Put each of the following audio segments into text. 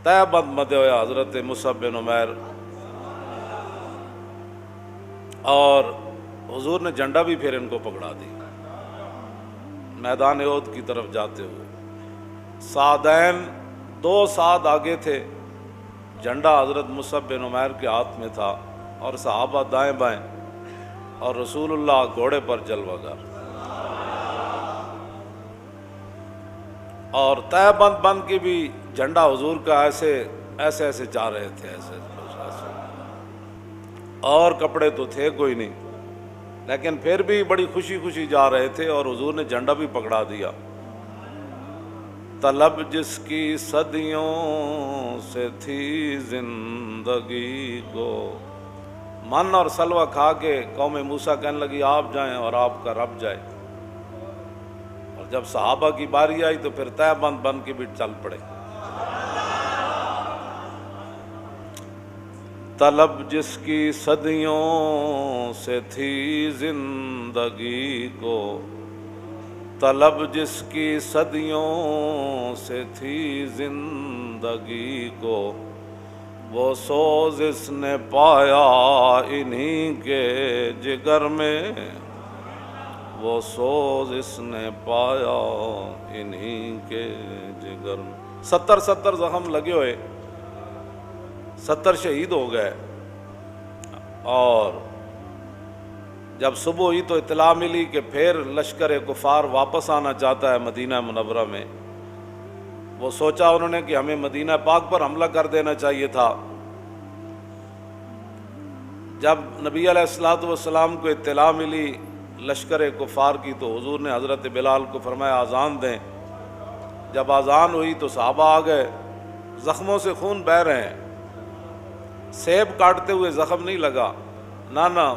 तय बंद मदे होया हज़रत मुसअब बिन उमैर, और हुजूर ने झंडा भी फिर इनको पकड़ा दी मैदान उहद की तरफ जाते हुए। सादैन 2 साद आगे थे, झंडा हज़रत मुसअब बिन उमैर के हाथ में था और सहाबा दाएं बाएं, और रसूलुल्लाह घोड़े पर जलवागर। और तहबंद बन के भी झंडा हुजूर का ऐसे ऐसे ऐसे जा रहे थे, ऐसे ऐसे, और कपड़े तो थे कोई नहीं, लेकिन फिर भी बड़ी खुशी खुशी जा रहे थे, और हुजूर ने झंडा भी पकड़ा दिया। तलब जिसकी सदियों से थी जिंदगी को, मन और सलवा खा के कौम मूसा कहने लगी आप जाएं और आपका रब जाए। और जब सहाबा की बारी आई तो फिर तहबंद बन के भी चल पड़े। तलब जिसकी सदियों से थी जिंदगी को, तलब जिसकी सदियों से थी जिंदगी को, वो सोज इसने पाया इन्हीं के जिगर में, वो सोज इसने पाया इन्हीं के जिगर में। 70 जख्म लगे हुए, 70 शहीद हो गए। और जब सुबह हुई तो इत्तला मिली कि फिर लश्कर कुफार वापस आना चाहता है मदीना मुनव्वरा में। वो सोचा उन्होंने कि हमें मदीना पाक पर हमला कर देना चाहिए था। जब नबी अलैहिस्सलातु वस्सलाम को इत्तला मिली लश्कर कुफार की, तो हुजूर ने हज़रत बिलाल को फरमाया आज़ान दें। जब आज़ान हुई तो सहाबा आ गए, ज़ख्मों से खून बह रहे हैं, सेब काटते हुए ज़ख्म नहीं लगा, ना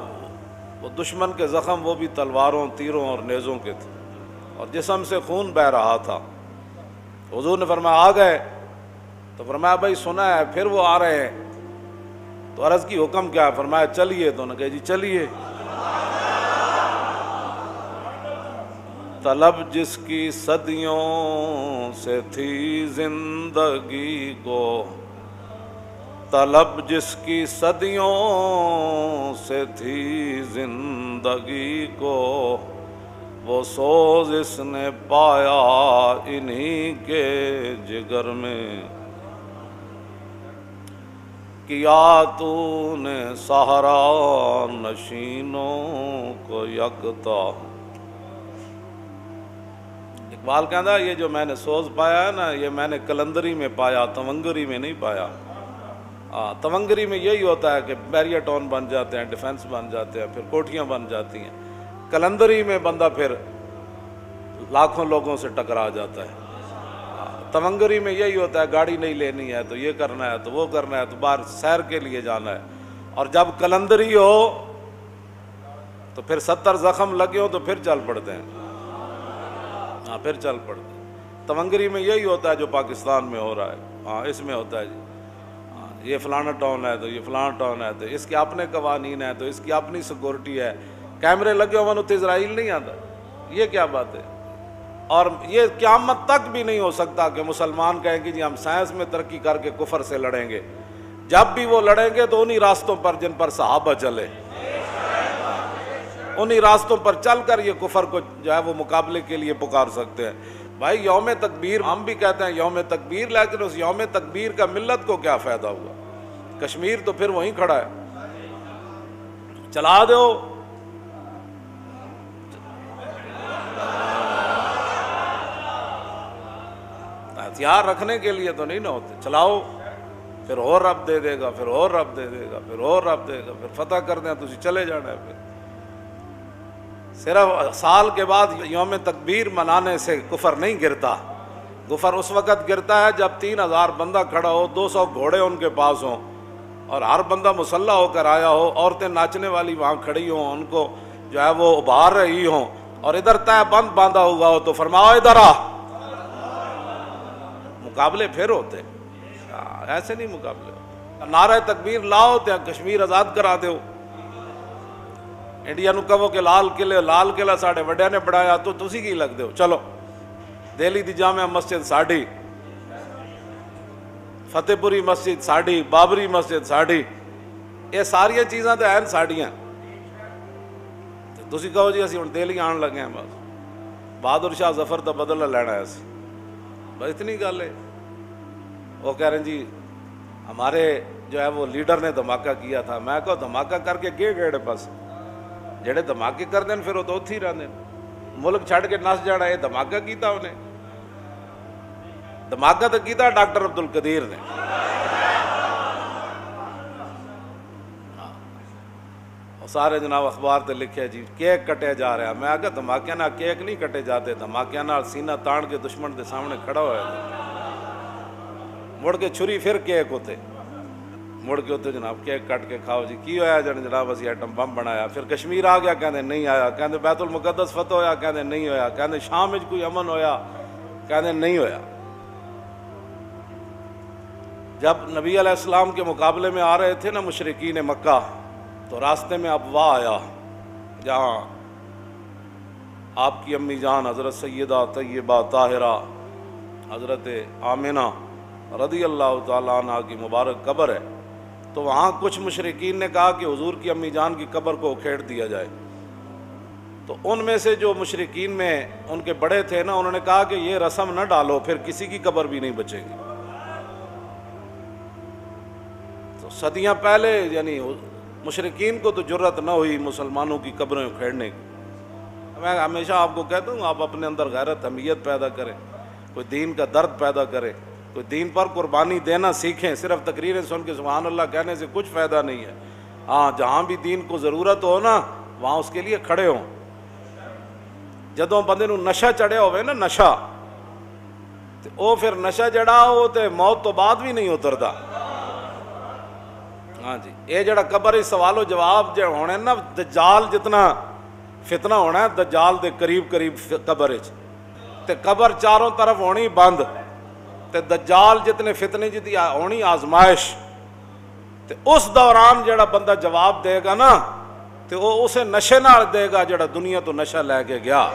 वो दुश्मन के ज़ख्म वो भी तलवारों, तीरों और नेज़ों के थे, और जिस्म से खून बह रहा था। हुजूर ने फरमाया आ गए, तो फरमाया भाई सुना है फिर वो आ रहे हैं। तो अर्ज़ की हुक्म क्या है? फरमाया चलिए। तो उन्होंने कहा जी चलिए। तलब जिसकी सदियों से थी जिंदगी को, तलब जिसकी सदियों से थी जिंदगी को, वो सोज इसने पाया इन्हीं के जिगर में। किया तूने सहारा नशीनों को यकता। इकबाल कहता ये जो मैंने सोज पाया है ना, ये मैंने कलंदरी में पाया, तवंगरी में नहीं पाया। तवंगरी में यही होता है कि बैरियर टाउन बन जाते हैं, डिफेंस बन जाते हैं, फिर कोठियाँ बन जाती हैं। कलंदरी में बंदा फिर लाखों लोगों से टकरा जाता है। तवंगरी में यही होता है, गाड़ी नहीं लेनी है तो ये करना है, तो वो करना है, तो बाहर सैर के लिए जाना है। और जब कलंदरी हो तो फिर 70 जख्म लगे हो तो फिर चल पड़ते हैं। हाँ फिर चल पड़ते हैं। तवंगरी में यही होता है जो पाकिस्तान में हो रहा है। हाँ इसमें होता है जी, ये फलाना टाउन है तो ये फलाना टाउन है, तो इसके अपने कवानीन है, तो इसकी अपनी सिक्योरिटी है, कैमरे लगे हुए तो इजराइल नहीं आता। ये क्या बात है? और ये क़यामत तक भी नहीं हो सकता कि मुसलमान कहें कि जी हम साइंस में तरक्की करके कुफर से लड़ेंगे। जब भी वो लड़ेंगे तो उन्हीं रास्तों पर जिन पर सहाबा चले, उन्हीं रास्तों पर चलकर ये कुफर को जो है वो मुकाबले के लिए पुकार सकते हैं। भाई यौम तकबीर हम भी कहते हैं यौम तकबीर, लेकिन उस यौम तकबीर का मिल्लत को क्या फ़ायदा हुआ? कश्मीर तो फिर वहीं खड़ा है, चला दो। हथियार रखने के लिए तो नहीं ना होते, चलाओ, फिर और रब दे देगा, फिर और रब दे देगा, फिर और रब देगा, फिर फतह कर दें तो चले जाना है। फिर सिर्फ साल के बाद यौम तकबीर मनाने से कुफर नहीं गिरता। कुफर उस वक़्त गिरता है जब 3000 बंदा खड़ा हो, 200 घोड़े उनके पास हों, और हर बंदा मुसल्ला होकर आया हो, औरतें नाचने वाली वहाँ खड़ी हों, उनको जो है वो उभार रही हों, और इधर तय बंद बांधा हुआ हो, तो फरमाओ इधर आ, मुकाबले फिर होते। ऐसे नहीं मुकाबले। नारा तकबीर लाओ तो कश्मीर आज़ाद करा दो। इंडिया नूं कहो कि लाल किला साढ़े वड्डियां ने बनाया, तो तुसी की लगदे हो? चलो दिल्ली दी जामिया मस्जिद साड़ी, فتح پوری مسجد ساڑی، بابری مسجد ساڑی، یہ ساری چیزاں تو ہیں ساڑیاں. تسی کہو جی اسی ہن دہلی آن لگے ہیں، بس بہادر شاہ ظفر کا بدلہ لینا ہے اسی، بس اتنی گل ہے. وہ کہہ رہے ہیں جی ہمارے جو ہے وہ لیڈر نے دھماکہ کیا تھا. میں کہو دھماکہ کر کے گیڑے پاس جڑے دھماکے کر دیں پھر وہ تو اتھی رہتے ہیں. ملک چھڑ کے نس جانا، یہ دھماکہ کیتا انہیں؟ دھماکہ تو کیتا ڈاکٹر عبد القدیر نے. سارے جناب اخبار تے لکھے جی کیک کٹے جا رہا. میں آگے دھماکے نہ کیک نہیں کٹے جاتے، دھماکے نہ سینہ تان کے دشمن دے سامنے کھڑا ہوا ہے، مڑ کے چھری پھر کیک ہوتے، مڑ کے ہوتے جناب کیک کٹ کے کھاؤ جی. کی ہویا جناب اسی ایٹم بم بنایا. پھر کشمیر آ گیا، کہندے نہیں آیا. کہندے بیت المقدس فتح ہویا، کہندے نہیں ہویا. کہندے شام وچ کوئی امن ہویا، کہندے نہیں ہویا. جب نبی علیہ السلام کے مقابلے میں آ رہے تھے نا مشرکین مکہ، تو راستے میں ابوا آیا جہاں آپ کی امی جان حضرت سیدہ طیبہ طاہرہ حضرت آمنہ رضی اللہ تعالیٰ عنہ کی مبارک قبر ہے. تو وہاں کچھ مشرکین نے کہا کہ حضور کی امی جان کی قبر کو اکھیڑ دیا جائے. تو ان میں سے جو مشرکین میں ان کے بڑے تھے نا، انہوں نے کہا کہ یہ رسم نہ ڈالو، پھر کسی کی قبر بھی نہیں بچے گی. تو صدیاں پہلے یعنی مشرکین کو تو جرت نہ ہوئی مسلمانوں کی قبریں اکھیڑنے کی. میں ہمیشہ آپ کو کہتا ہوں آپ اپنے اندر غیرت حمیت پیدا کریں، کوئی دین کا درد پیدا کرے، کوئی دین پر قربانی دینا سیکھیں. صرف تقریریں سن کے سبحان اللہ کہنے سے کچھ فائدہ نہیں ہے. ہاں جہاں بھی دین کو ضرورت ہو نا وہاں اس کے لیے کھڑے ہوں. جدوں بندے نو نشہ چڑھیا ہوئے نا، نشہ، تو وہ پھر نشہ جڑا وہ تے موت تو بعد بھی نہیں اترتا. ہاں جی یہ جڑا قبر سوال و جواب جو ہونے نا، دجال جتنا فتنہ ہونا ہے دجال دے قریب قریب قبر تے قبر چاروں طرف ہونی بند، تے دجال جتنے فتنے جتنی ہونی آزمائش. تے اس دوران جڑا بندہ جواب دے گا نا تے وہ اسے نشے نال دے گا جڑا دنیا تو نشہ لے کے گیا.